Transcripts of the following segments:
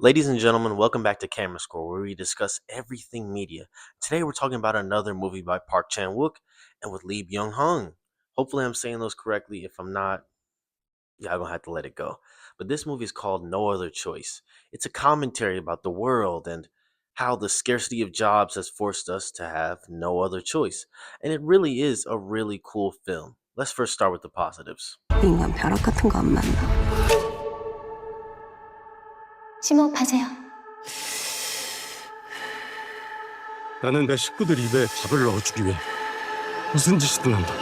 Ladies and gentlemen, welcome back to Camerascore, where we discuss everything media. Today we're talking about another movie by Park Chan Wook and with Lee Byung-hun. Hopefully I'm saying those correctly. If I'm not, yeah, I'm gonna have to let it go. But this movie is called No Other Choice. It's a commentary about the world and how the scarcity of jobs has forced us to have no other choice. And it really is a really cool film. Let's first start with the positives. 인간 벼락 같은 거 안 만나. 심호흡하세요. 나는 내 식구들 입에 밥을 넣어주기 위해 무슨 짓이든 한다.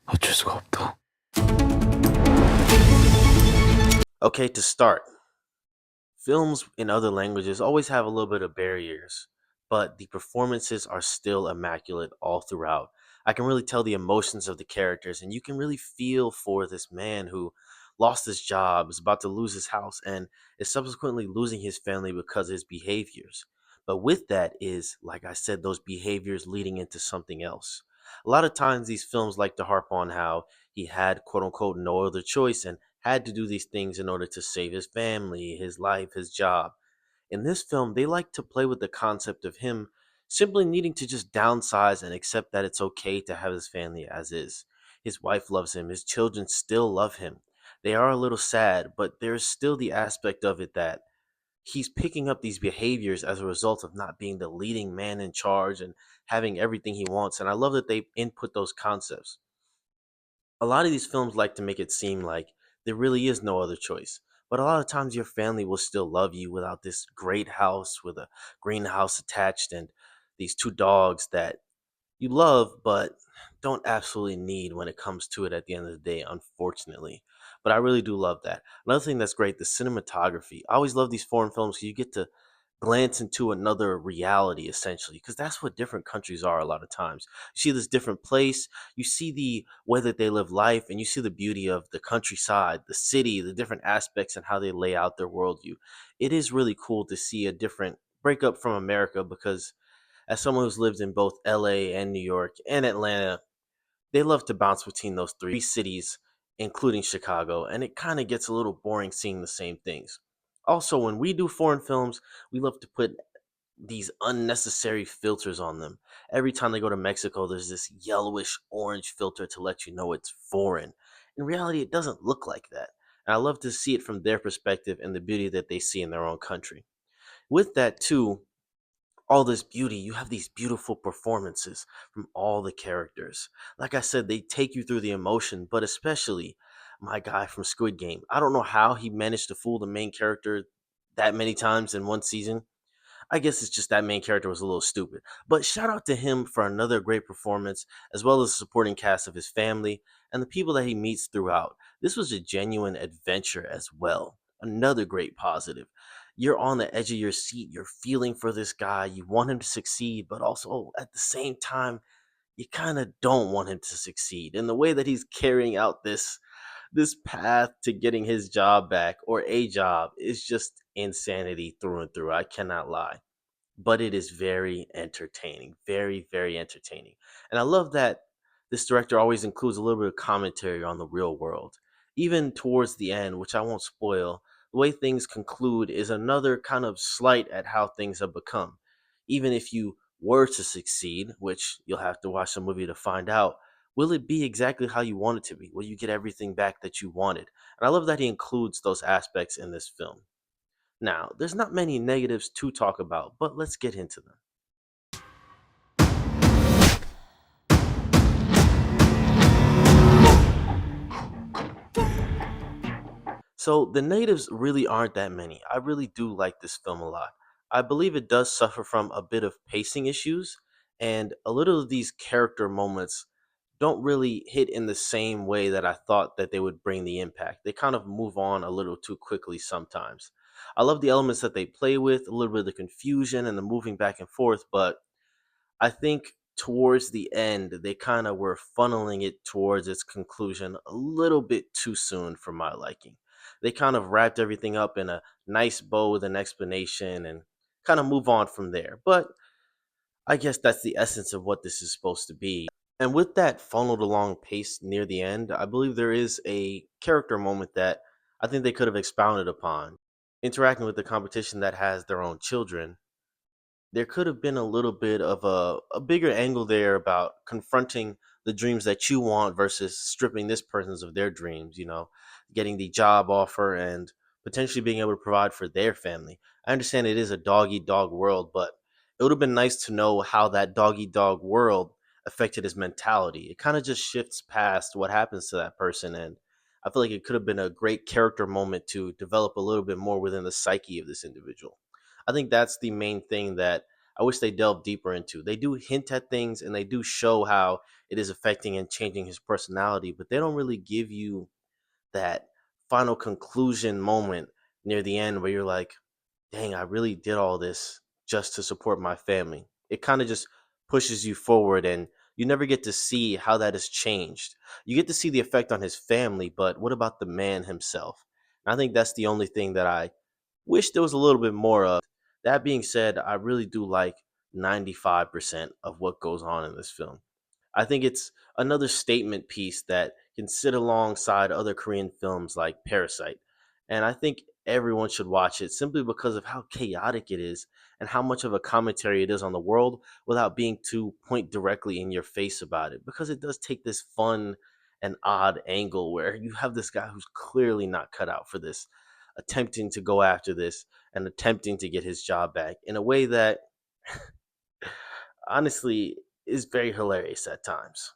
어쩔 수가 없다. Okay, to start. Films in other languages always have a little bit of barriers, but the performances are still immaculate all throughout. I can really tell the emotions of the characters, and you can really feel for this man who lost his job, is about to lose his house, and is subsequently losing his family because of his behaviors. But with that is, like I said, those behaviors leading into something else. A lot of times, these films like to harp on how he had quote unquote no other choice and had to do these things in order to save his family, his life, his job. In this film, they like to play with the concept of him simply needing to just downsize and accept that it's okay to have his family as is. His wife loves him, his children still love him. They are a little sad, but there's still the aspect of it that he's picking up these behaviors as a result of not being the leading man in charge and having everything he wants. And I love that they input those concepts. A lot of these films like to make it seem like there really is no other choice. But a lot of times your family will still love you without this great house with a greenhouse attached and these two dogs that you love but don't absolutely need when it comes to it at the end of the day, unfortunately. But I really do love that. Another thing that's great, the cinematography. I always love these foreign films because you get to glance into another reality essentially, because that's what different countries are a lot of times. You see this different place, you see the way that they live life, and you see the beauty of the countryside, the city, the different aspects and how they lay out their worldview. It is really cool to see a different breakup from America because as someone who's lived in both LA and New York and Atlanta, they love to bounce between those three cities, including Chicago, and it kind of gets a little boring seeing the same things. Also, when we do foreign films, we love to put these unnecessary filters on them. Every time they go to Mexico, there's this yellowish orange filter to let you know it's foreign. In reality, it doesn't look like that. And I love to see it from their perspective and the beauty that they see in their own country. With that, too, all this beauty, you have these beautiful performances from all the characters. Like I said, they take you through the emotion, but especially my guy from Squid Game. I don't know how he managed to fool the main character that many times in one season. I guess it's just that main character was a little stupid. But shout out to him for another great performance, as well as the supporting cast of his family and the people that he meets throughout. This was a genuine adventure as well. Another great positive. You're on the edge of your seat. You're feeling for this guy. You want him to succeed, but also at the same time, you kind of don't want him to succeed. And the way that he's carrying out this path to getting his job back or a job is just insanity through and through. I cannot lie. But it is very entertaining. Very, very entertaining. And I love that this director always includes a little bit of commentary on the real world. Even towards the end, which I won't spoil, the way things conclude is another kind of slight at how things have become. Even if you were to succeed, which you'll have to watch the movie to find out, will it be exactly how you want it to be? Will you get everything back that you wanted? And I love that he includes those aspects in this film. Now, there's not many negatives to talk about, but let's get into them. So, the negatives really aren't that many. I really do like this film a lot. I believe it does suffer from a bit of pacing issues, and a little of these character moments don't really hit in the same way that I thought that they would bring the impact. They kind of move on a little too quickly sometimes. I love the elements that they play with, a little bit of the confusion and the moving back and forth, but I think towards the end, they kind of were funneling it towards its conclusion a little bit too soon for my liking. They kind of wrapped everything up in a nice bow with an explanation and kind of move on from there. But I guess that's the essence of what this is supposed to be. And with that funneled along pace near the end, I believe there is a character moment that I think they could have expounded upon. Interacting with the competition that has their own children, there could have been a little bit of a bigger angle there about confronting the dreams that you want versus stripping this person's of their dreams, getting the job offer and potentially being able to provide for their family. I understand it is a dog eat dog world, but it would have been nice to know how that dog eat dog world affected his mentality. It kind of just shifts past what happens to that person. And I feel like it could have been a great character moment to develop a little bit more within the psyche of this individual. I think that's the main thing that I wish they delved deeper into. They do hint at things and they do show how it is affecting and changing his personality, but they don't really give you that final conclusion moment near the end where you're like, dang, I really did all this just to support my family. It kind of just pushes you forward and you never get to see how that has changed. You get to see the effect on his family, but what about the man himself? And I think that's the only thing that I wish there was a little bit more of. That being said, I really do like 95% of what goes on in this film. I think it's another statement piece that can sit alongside other Korean films like Parasite. And I think everyone should watch it simply because of how chaotic it is and how much of a commentary it is on the world without being too point directly in your face about it. Because it does take this fun and odd angle where you have this guy who's clearly not cut out for this, attempting to go after this and attempting to get his job back in a way that honestly is very hilarious at times.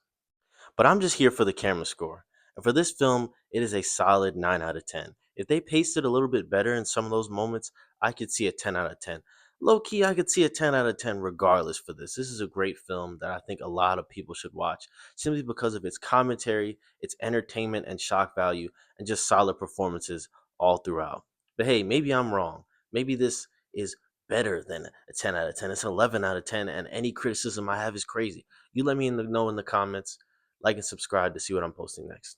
But I'm just here for the camera score. And for this film, it is a solid 9 out of 10. If they paced it a little bit better in some of those moments, I could see a 10 out of 10. Low key, I could see a 10 out of 10 regardless for this. This is a great film that I think a lot of people should watch simply because of its commentary, its entertainment and shock value, and just solid performances all throughout. But hey, maybe I'm wrong. Maybe this is better than a 10 out of 10. It's an 11 out of 10, and any criticism I have is crazy. You let me know in the comments. Like and subscribe to see what I'm posting next.